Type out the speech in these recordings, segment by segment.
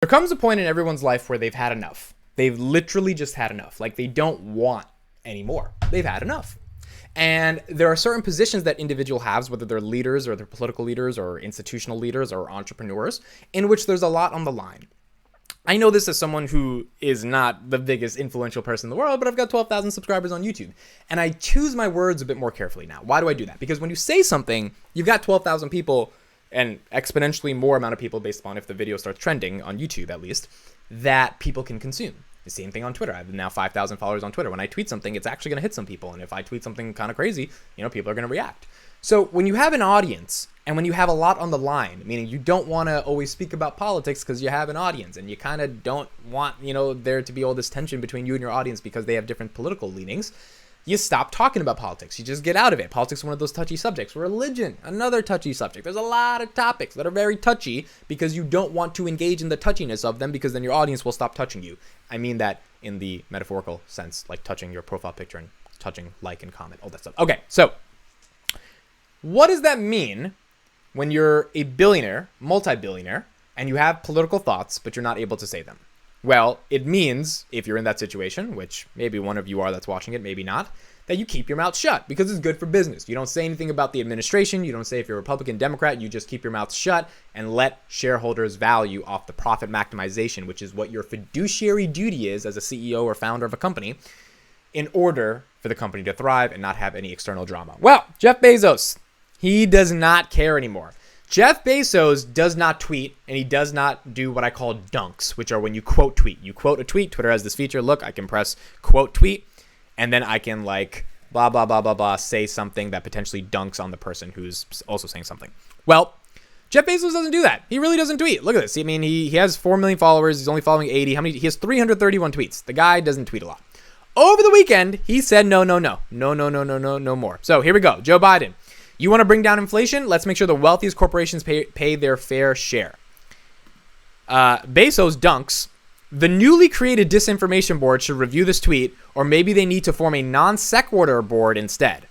There comes a point in everyone's life where they've had enough. They've literally just had enough. Like, they don't want anymore. They've had enough. And there are certain positions that individual has, whether they're leaders or they're political leaders or institutional leaders or entrepreneurs, in which there's a lot on the line. I know this as someone who is not the biggest influential person in the world, but I've got 12,000 subscribers on YouTube. And I choose my words a bit more carefully now. Why do I do that? Because when you say something, you've got 12,000 people and exponentially more amount of people based upon if the video starts trending on YouTube, at least, that people can consume. The same thing on Twitter. I have now 5,000 followers on Twitter. When I tweet something, it's actually going to hit some people. And if I tweet something kind of crazy, people are going to react. So when you have an audience and when you have a lot on the line, meaning you don't want to always speak about politics because you have an audience and you kind of don't want, there to be all this tension between you and your audience because they have different political leanings, you stop talking about politics. You just get out of it. Politics is one of those touchy subjects. Religion, another touchy subject. There's a lot of topics that are very touchy because you don't want to engage in the touchiness of them because then your audience will stop touching you. I mean that in the metaphorical sense, like touching your profile picture and touching like and comment, all that stuff. Okay, so what does that mean when you're a billionaire, multi-billionaire, and you have political thoughts, but you're not able to say them? Well, it means, if you're in that situation, which maybe one of you are that's watching it, maybe not, that you keep your mouth shut because it's good for business. You don't say anything about the administration. You don't say if you're Republican, Democrat. You just keep your mouth shut and let shareholders value off the profit maximization, which is what your fiduciary duty is as a CEO or founder of a company in order for the company to thrive and not have any external drama. Well, Jeff Bezos, he does not care anymore. Jeff Bezos does not tweet, and he does not do what I call dunks, which are when you quote tweet. You quote a tweet. Twitter has this feature. Look, I can press quote tweet, and then I can blah, blah, blah, blah, blah, say something that potentially dunks on the person who's also saying something. Well, Jeff Bezos doesn't do that. He really doesn't tweet. Look at this. I mean, he has 4 million followers. He's only following 80. He has 331 tweets. The guy doesn't tweet a lot. Over the weekend, he said no more. So here we go. Joe Biden. You want to bring down inflation? Let's make sure the wealthiest corporations pay their fair share. Bezos dunks. The newly created disinformation board should review this tweet, or maybe they need to form a non-sequitur board instead.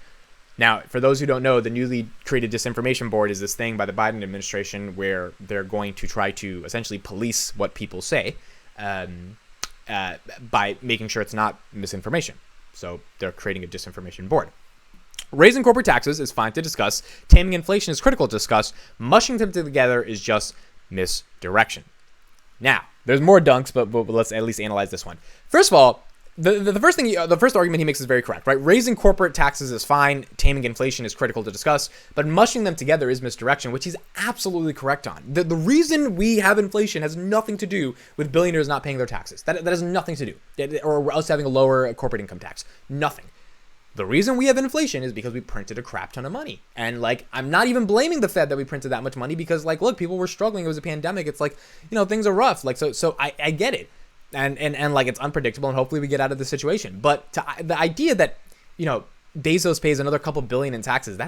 Now, for those who don't know, the newly created disinformation board is this thing by the Biden administration where they're going to try to essentially police what people say by making sure it's not misinformation. So they're creating a disinformation board. Raising corporate taxes is fine to discuss. Taming inflation is critical to discuss. Mushing them together is just misdirection. Now, there's more dunks, but let's at least analyze this one. First of all, the first argument he makes is very correct, right? Raising corporate taxes is fine. Taming inflation is critical to discuss, but mushing them together is misdirection, which he's absolutely correct on. The reason we have inflation has nothing to do with billionaires not paying their taxes. That has nothing to do, or us having a lower corporate income tax. Nothing. The reason we have inflation is because we printed a crap ton of money. And I'm not even blaming the Fed that we printed that much money because look, people were struggling. It was a pandemic. It's things are rough. So I get it. And it's unpredictable and hopefully we get out of this situation. But the idea that, Bezos pays another couple billion in taxes,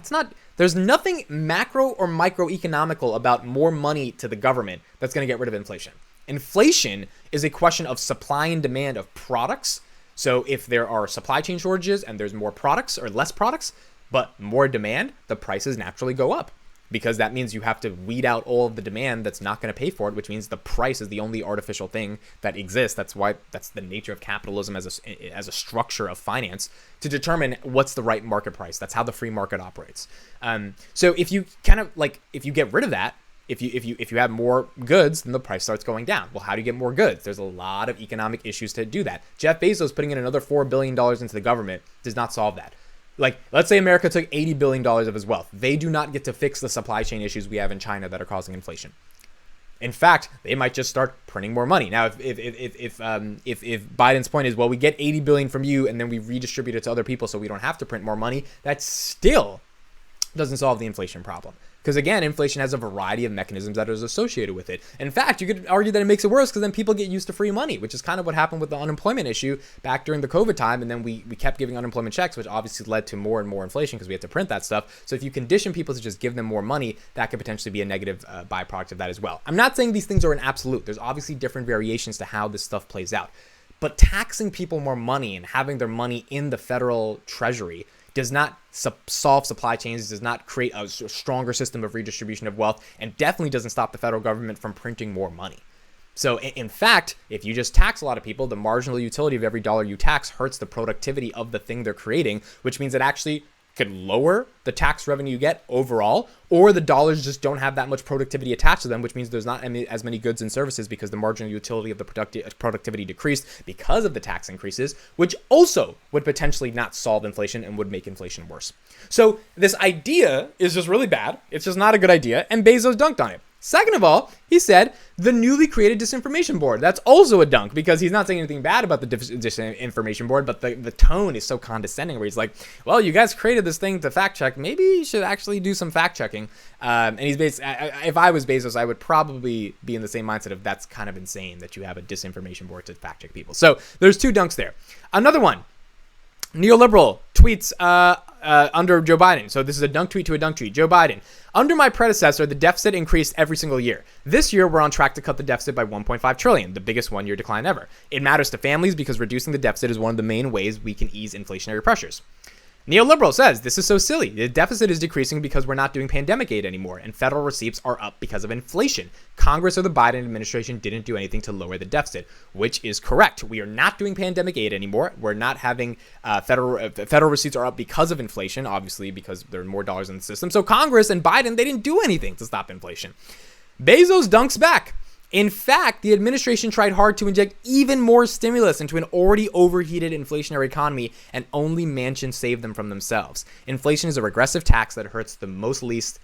there's nothing macro or microeconomical about more money to the government that's going to get rid of inflation. Inflation is a question of supply and demand of products. So if there are supply chain shortages and there's more products or less products, but more demand, the prices naturally go up because that means you have to weed out all of the demand that's not going to pay for it, which means the price is the only artificial thing that exists. That's the nature of capitalism as a structure of finance to determine what's the right market price. That's how the free market operates. So if you if you get rid of that, if you have more goods, then the price starts going down. Well, how do you get more goods? There's a lot of economic issues to do that. Jeff Bezos putting in another $4 billion into the government does not solve that. Let's say America took $80 billion of his wealth. They do not get to fix the supply chain issues we have in China that are causing inflation. In fact, they might just start printing more money. Now, if Biden's point is, well, we get $80 billion from you and then we redistribute it to other people so we don't have to print more money, that still doesn't solve the inflation problem. Because again, inflation has a variety of mechanisms that is associated with it. In fact, you could argue that it makes it worse because then people get used to free money, which is kind of what happened with the unemployment issue back during the COVID time. And then we kept giving unemployment checks, which obviously led to more and more inflation because we had to print that stuff. So if you condition people to just give them more money, that could potentially be a negative byproduct of that as well. I'm not saying these things are an absolute. There's obviously different variations to how this stuff plays out. But taxing people more money and having their money in the federal treasury does not solve supply chains, does not create a stronger system of redistribution of wealth, and definitely doesn't stop the federal government from printing more money. So in fact, if you just tax a lot of people, the marginal utility of every dollar you tax hurts the productivity of the thing they're creating, which means it actually could lower the tax revenue you get overall, or the dollars just don't have that much productivity attached to them, which means there's not as many goods and services because the marginal utility of the productivity decreased because of the tax increases, which also would potentially not solve inflation and would make inflation worse. So this idea is just really bad. It's just not a good idea, and Bezos dunked on it. Second of all, he said the newly created disinformation board. That's also a dunk because he's not saying anything bad about the disinformation board, but the tone is so condescending where he's like, well, you guys created this thing to fact check. Maybe you should actually do some fact checking. And he's if I was Bezos, I would probably be in the same mindset of that's kind of insane that you have a disinformation board to fact check people. So there's two dunks there. Another one, neoliberal tweets under Joe Biden. So this is a dunk tweet to a dunk tweet. Joe Biden. Under my predecessor, the deficit increased every single year. This year, we're on track to cut the deficit by $1.5 trillion, the biggest one-year decline ever. It matters to families because reducing the deficit is one of the main ways we can ease inflationary pressures. Neoliberal says, this is so silly. The deficit is decreasing because we're not doing pandemic aid anymore, and federal receipts are up because of inflation. Congress or the Biden administration didn't do anything to lower the deficit, which is correct. We are not doing pandemic aid anymore. We're not having federal receipts are up because of inflation, obviously, because there are more dollars in the system. So Congress and Biden, they didn't do anything to stop inflation. Bezos dunks back. In fact, the administration tried hard to inject even more stimulus into an already overheated inflationary economy, and only mansions saved them from themselves. Inflation is a regressive tax that hurts the least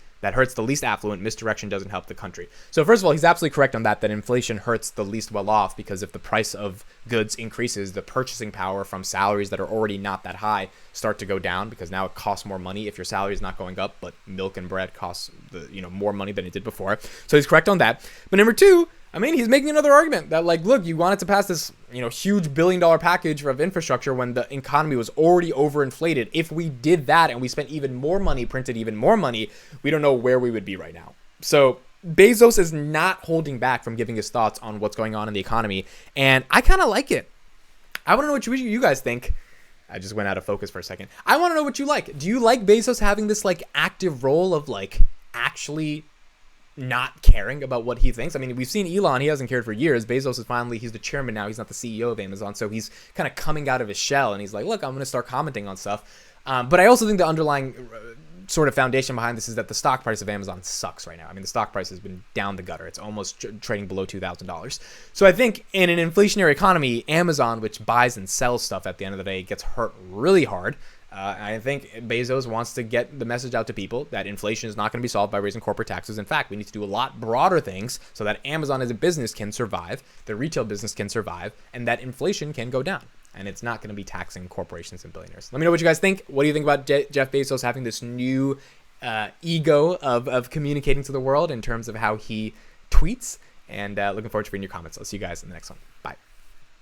affluent. Misdirection doesn't help the country. So first of all, he's absolutely correct on that inflation hurts the least well off, because if the price of goods increases, the purchasing power from salaries that are already not that high start to go down, because now it costs more money if your salary is not going up, but milk and bread costs more money than it did before. So he's correct on that. But number two, he's making another argument that, look, you wanted to pass this, huge billion-dollar package of infrastructure when the economy was already overinflated. If we did that and we spent even more money, printed even more money, we don't know where we would be right now. So Bezos is not holding back from giving his thoughts on what's going on in the economy, and I kind of like it. I want to know what you guys think. I just went out of focus for a second. I want to know what you like. Do you like Bezos having this, active role of, actually not caring about what he thinks? We've seen Elon, he hasn't cared for years. Bezos is he's the chairman now. He's not the CEO of Amazon. So he's kind of coming out of his shell, and he's like, look, I'm going to start commenting on stuff. But I also think the underlying sort of foundation behind this is that the stock price of Amazon sucks right now. The stock price has been down the gutter. It's almost trading below $2,000. So I think in an inflationary economy, Amazon, which buys and sells stuff at the end of the day, gets hurt really hard. I think Bezos wants to get the message out to people that inflation is not going to be solved by raising corporate taxes. In fact, we need to do a lot broader things so that Amazon as a business can survive, the retail business can survive, and that inflation can go down. And it's not going to be taxing corporations and billionaires. Let me know what you guys think. What do you think about Jeff Bezos having this new ego of communicating to the world in terms of how he tweets? And looking forward to reading your comments. I'll see you guys in the next one. Bye.